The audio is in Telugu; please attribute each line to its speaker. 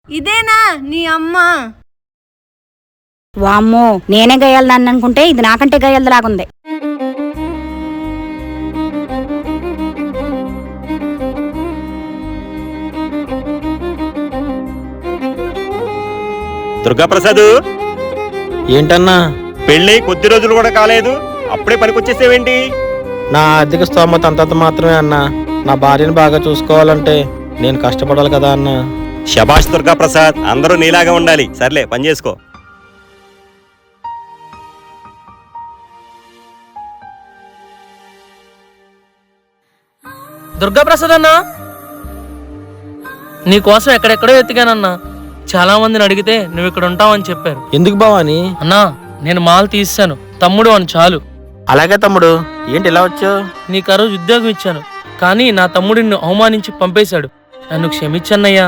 Speaker 1: ఇదేనా నీ అమ్మ?
Speaker 2: వామ్మో, నేనే గయ్యాలని అనుకుంటే ఇది నాకంటే గయ్యాలలాగుంది.
Speaker 3: దుర్గాప్రసాద్,
Speaker 4: ఏంటన్నా?
Speaker 3: పెళ్ళి కొద్ది రోజులు కూడా కాలేదు, అప్పుడే పనికొచ్చేసేవేంటి?
Speaker 4: నా ఆర్థిక స్తోమత అంతంత మాత్రమే అన్నా. నా భార్యను బాగా చూసుకోవాలంటే నేను కష్టపడాలి కదా అన్నా.
Speaker 3: శభాష్ దుర్గాప్రసాద్, అందరూ నీలాగా ఉండాలి. సర్లే, పని చేసుకో.
Speaker 5: దుర్గాప్రసాద్ అన్నా, నీకోసం ఎక్కడెక్కడో ఎత్తికానన్నా. చాలా మందిని అడిగితే నువ్వు ఇక్కడ ఉంటావని చెప్పారు.
Speaker 4: ఎందుకు బావాని?
Speaker 5: అన్నా, నేను మాల్ తీసాను, తమ్ముడు అని చాలు.
Speaker 4: అలాగే తమ్ముడు. ఏంటి ఇలా వచ్చావు?
Speaker 5: నీకు ఆ రోజు ఉద్యోగం ఇచ్చాను, కానీ నా తమ్ముడు నిన్ను అవమానించి పంపేశాడు. నన్ను క్షమించన్నయ్యా.